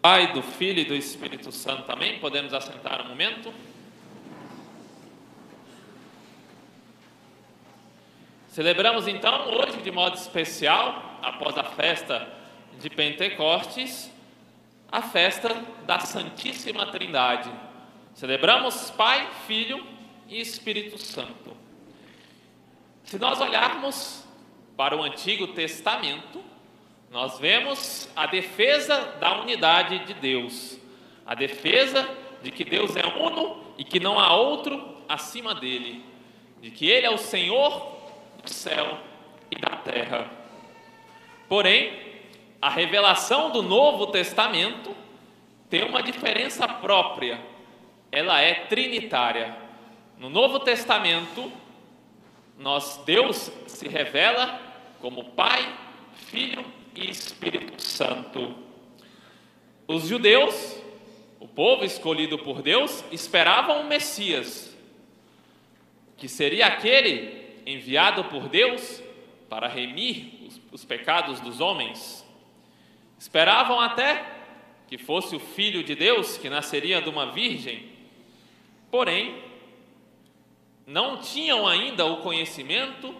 Pai, do Filho e do Espírito Santo. Amém? Podemos assentar um momento? Celebramos então hoje, de modo especial, após a festa de Pentecostes, a festa da Santíssima Trindade. Celebramos Pai, Filho e Espírito Santo. Se nós olharmos para o Antigo Testamento, nós vemos a defesa da unidade de Deus, a defesa de que Deus é uno e que não há outro acima dele, de que Ele é o Senhor do céu e da terra. Porém, a revelação do Novo Testamento tem uma diferença própria, ela é trinitária. No Novo Testamento, Deus se revela como Pai, Filho e Espírito Santo. Os judeus, o povo escolhido por Deus, esperavam um Messias, que seria aquele enviado por Deus para remir os pecados dos homens. Esperavam até que fosse o Filho de Deus, que nasceria de uma virgem. Porém, não tinham ainda o conhecimento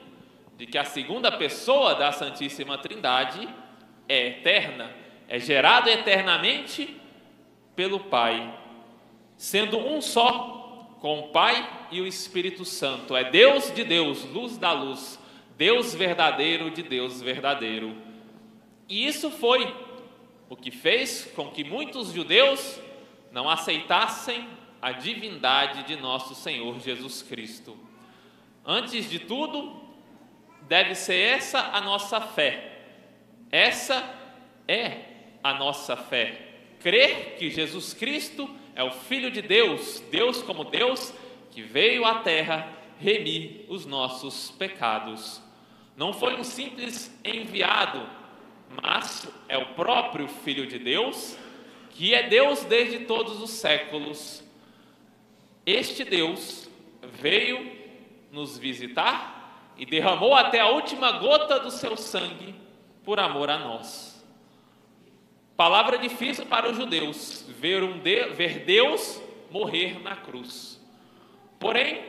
de que a segunda pessoa da Santíssima Trindade é eterna, é gerado eternamente pelo Pai, sendo um só com o Pai e o Espírito Santo. É Deus de Deus, luz da luz, Deus verdadeiro de Deus verdadeiro. E isso foi o que fez com que muitos judeus não aceitassem a divindade de nosso Senhor Jesus Cristo. Antes de tudo, deve ser essa a nossa fé. Essa é a nossa fé. Crer que Jesus Cristo é o Filho de Deus, Deus como Deus, que veio à terra remir os nossos pecados. Não foi um simples enviado, mas é o próprio Filho de Deus, que é Deus desde todos os séculos. Este Deus veio nos visitar e derramou até a última gota do seu sangue por amor a nós. Palavra difícil para os judeus, ver Deus morrer na cruz. Porém,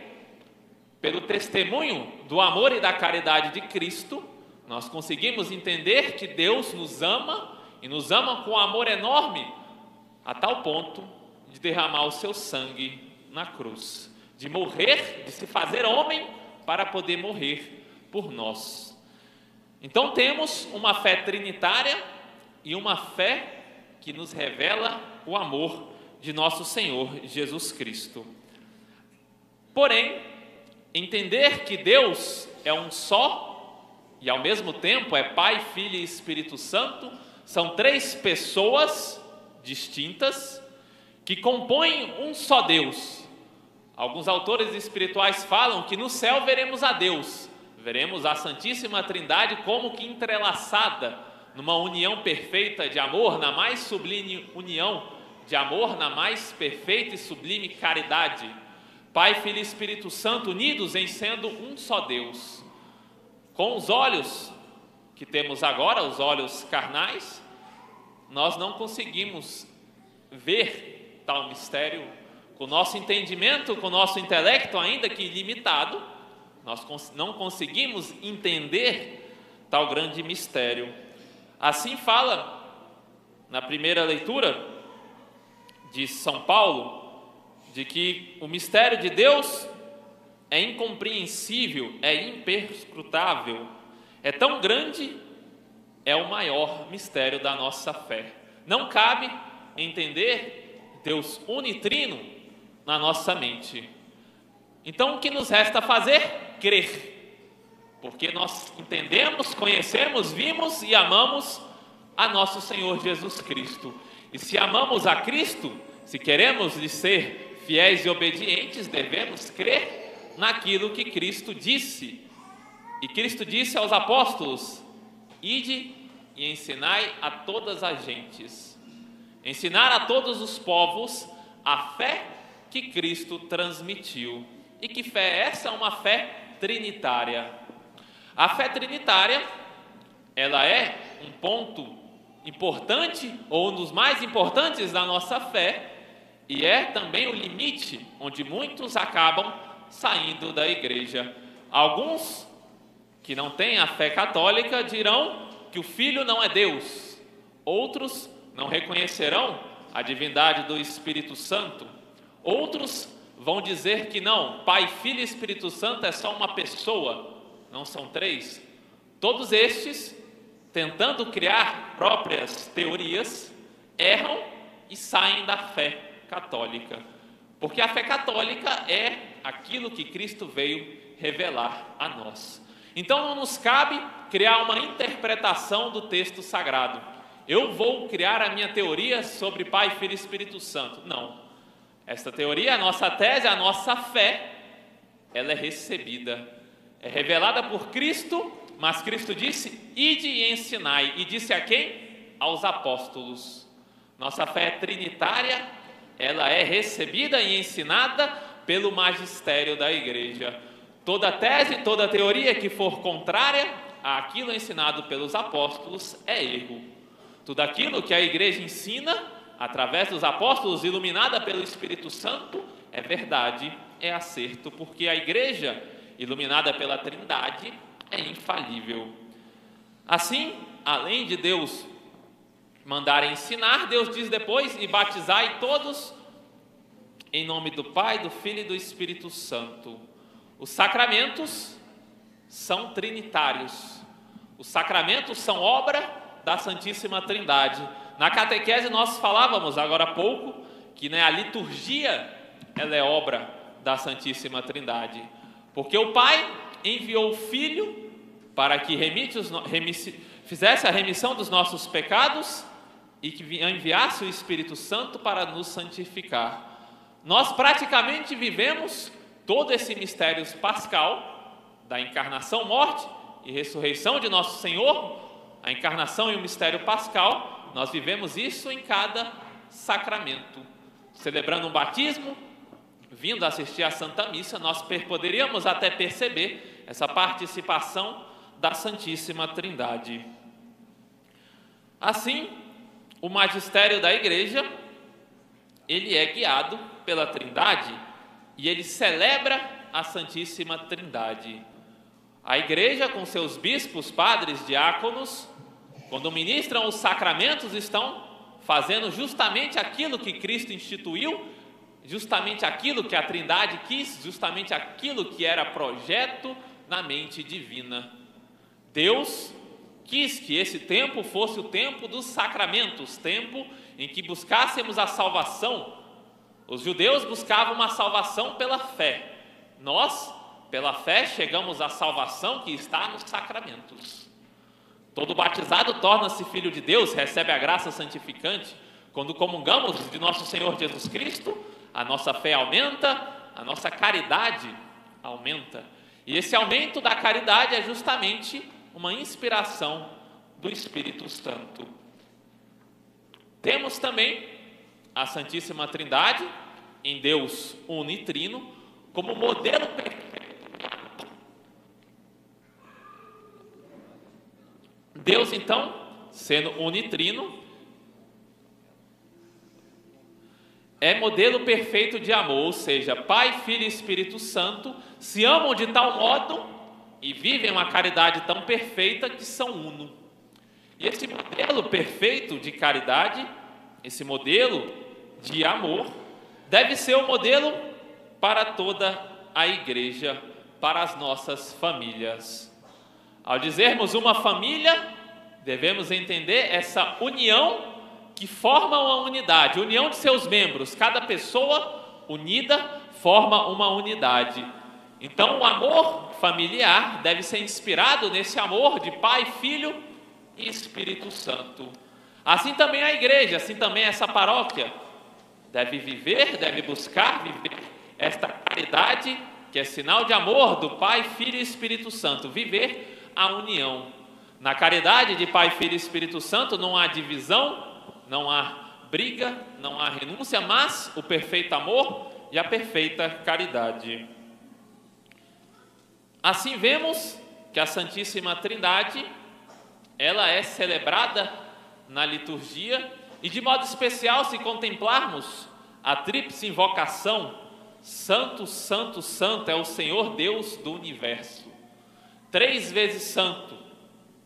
pelo testemunho do amor e da caridade de Cristo, nós conseguimos entender que Deus nos ama e nos ama com amor enorme, a tal ponto de derramar o seu sangue na cruz, de morrer, de se fazer homem para poder morrer por nós. Então temos uma fé trinitária e uma fé que nos revela o amor de nosso Senhor Jesus Cristo. Porém, entender que Deus é um só e ao mesmo tempo é Pai, Filho e Espírito Santo, são três pessoas distintas que compõem um só Deus. Alguns autores espirituais falam que no céu veremos a Deus, veremos a Santíssima Trindade como que entrelaçada numa união perfeita de amor, na mais sublime união de amor, na mais perfeita e sublime caridade. Pai, Filho e Espírito Santo unidos em sendo um só Deus. Com os olhos que temos agora, os olhos carnais, nós não conseguimos ver tal mistério. Com o nosso entendimento, com o nosso intelecto, ainda que limitado, nós não conseguimos entender tal grande mistério. Assim fala, na primeira leitura de São Paulo, de que o mistério de Deus é incompreensível, é imperscrutável, é tão grande, é o maior mistério da nossa fé. Não cabe entender Deus unitrino na nossa mente. Então o que nos resta fazer? Crer, porque nós entendemos, conhecemos, vimos e amamos a nosso Senhor Jesus Cristo. E se amamos a Cristo, se queremos lhe ser fiéis e obedientes, devemos crer naquilo que Cristo disse. E Cristo disse aos apóstolos: ide e ensinai a todas as gentes. Ensinar a todos os povos a fé que Cristo transmitiu. E que fé é essa? Uma fé trinitária. A fé trinitária, ela é um ponto importante ou um dos mais importantes da nossa fé, e é também o limite onde muitos acabam saindo da igreja. Alguns que não têm a fé católica dirão que o Filho não é Deus. Outros não reconhecerão a divindade do Espírito Santo. Outros vão dizer que não, Pai, Filho e Espírito Santo é só uma pessoa, não são três. Todos estes, tentando criar próprias teorias, erram e saem da fé católica. Porque a fé católica é aquilo que Cristo veio revelar a nós. Então não nos cabe criar uma interpretação do texto sagrado. Eu vou criar a minha teoria sobre Pai, Filho e Espírito Santo. Não. Esta teoria, a nossa tese, a nossa fé, ela é recebida, é revelada por Cristo, mas Cristo disse, ide e ensinai. E disse a quem? Aos apóstolos. Nossa fé é trinitária, ela é recebida e ensinada pelo magistério da igreja. Toda tese, toda teoria que for contrária àquilo ensinado pelos apóstolos é erro. Tudo aquilo que a igreja ensina, através dos apóstolos, iluminada pelo Espírito Santo, é verdade, é acerto, porque a igreja, iluminada pela Trindade, é infalível. Assim, além de Deus mandar ensinar, Deus diz depois, e batizai todos em nome do Pai, do Filho e do Espírito Santo. Os sacramentos são trinitários. Os sacramentos são obra da Santíssima Trindade. Na catequese nós falávamos agora há pouco que a liturgia ela é obra da Santíssima Trindade. Porque o Pai enviou o Filho para que fizesse a remissão dos nossos pecados e que enviasse o Espírito Santo para nos santificar. Nós praticamente vivemos todo esse mistério pascal da encarnação, morte e ressurreição de nosso Senhor, a encarnação e o mistério pascal, nós vivemos isso em cada sacramento. Celebrando um batismo, vindo assistir à Santa Missa, nós poderíamos até perceber essa participação da Santíssima Trindade. Assim, o magistério da igreja, ele é guiado pela Trindade e ele celebra a Santíssima Trindade. A igreja, com seus bispos, padres, diáconos, quando ministram os sacramentos, estão fazendo justamente aquilo que Cristo instituiu, justamente aquilo que a Trindade quis, justamente aquilo que era projeto na mente divina. Deus quis que esse tempo fosse o tempo dos sacramentos, tempo em que buscássemos a salvação. Os judeus buscavam uma salvação pela fé. Nós, pela fé, chegamos à salvação que está nos sacramentos. Todo batizado torna-se filho de Deus, recebe a graça santificante. Quando comungamos de nosso Senhor Jesus Cristo, a nossa fé aumenta, a nossa caridade aumenta. E esse aumento da caridade é justamente uma inspiração do Espírito Santo. Temos também a Santíssima Trindade, em Deus unitrino, como modelo perfeito. Deus, então, sendo unitrino, é modelo perfeito de amor, ou seja, Pai, Filho e Espírito Santo se amam de tal modo e vivem uma caridade tão perfeita que são uno. E esse modelo perfeito de caridade, esse modelo de amor, deve ser o modelo para toda a igreja, para as nossas famílias. Ao dizermos uma família, devemos entender essa união que forma uma unidade, união de seus membros, cada pessoa unida forma uma unidade. Então o amor familiar deve ser inspirado nesse amor de Pai, Filho e Espírito Santo. Assim também a igreja, assim também essa paróquia deve viver, deve buscar viver esta caridade que é sinal de amor do Pai, Filho e Espírito Santo, viver a união. Na caridade de Pai, Filho e Espírito Santo não há divisão, não há briga, não há renúncia, mas o perfeito amor e a perfeita caridade. Assim vemos que a Santíssima Trindade, ela é celebrada na liturgia, e de modo especial se contemplarmos a tríplice invocação: Santo, Santo, Santo é o Senhor Deus do universo. 3 vezes santo,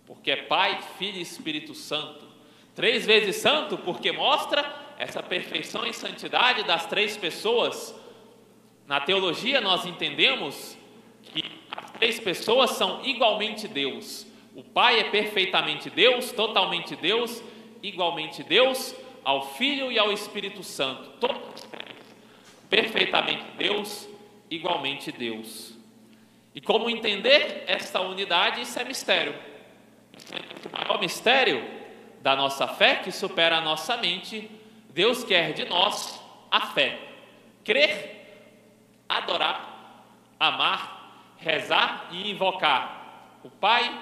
porque é Pai, Filho e Espírito Santo. 3 vezes santo, porque mostra essa perfeição e santidade das 3 pessoas. Na teologia nós entendemos que as 3 pessoas são igualmente Deus. O Pai é perfeitamente Deus, totalmente Deus, igualmente Deus, ao Filho e ao Espírito Santo. Todos perfeitamente Deus, igualmente Deus. E como entender esta unidade? Isso é mistério. O maior mistério da nossa fé, que supera a nossa mente. Deus quer de nós a fé. Crer, adorar, amar, rezar e invocar o Pai,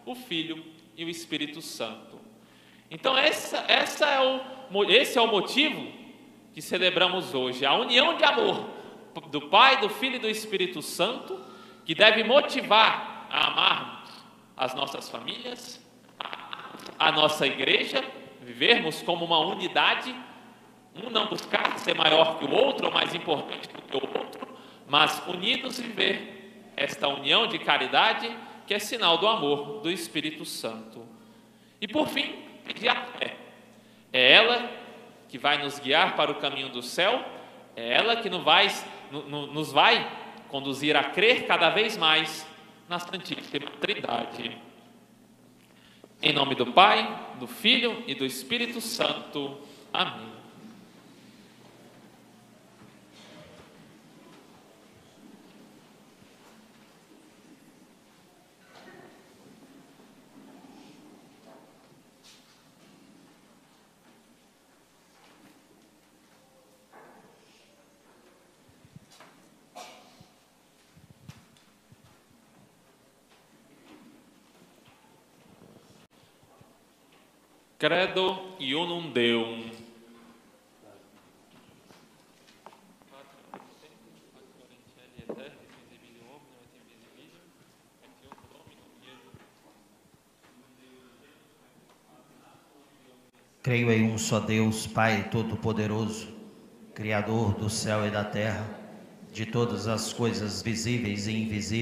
o Filho e o Espírito Santo. Então esse é o motivo que celebramos hoje, a união de amor do Pai, do Filho e do Espírito Santo, que deve motivar a amarmos as nossas famílias, a nossa igreja, vivermos como uma unidade, um não buscar ser maior que o outro ou mais importante do que o outro, mas unidos viver esta união de caridade, que é sinal do amor do Espírito Santo. E por fim, pedir a fé. É ela que vai nos guiar para o caminho do céu, é ela que nos vai conduzir a crer cada vez mais na Santíssima Trindade. Em nome do Pai, do Filho e do Espírito Santo. Amém. Credo Unum Deum. Creio em um só Deus, Pai Todo-Poderoso, Criador do céu e da terra, de todas as coisas visíveis e invisíveis.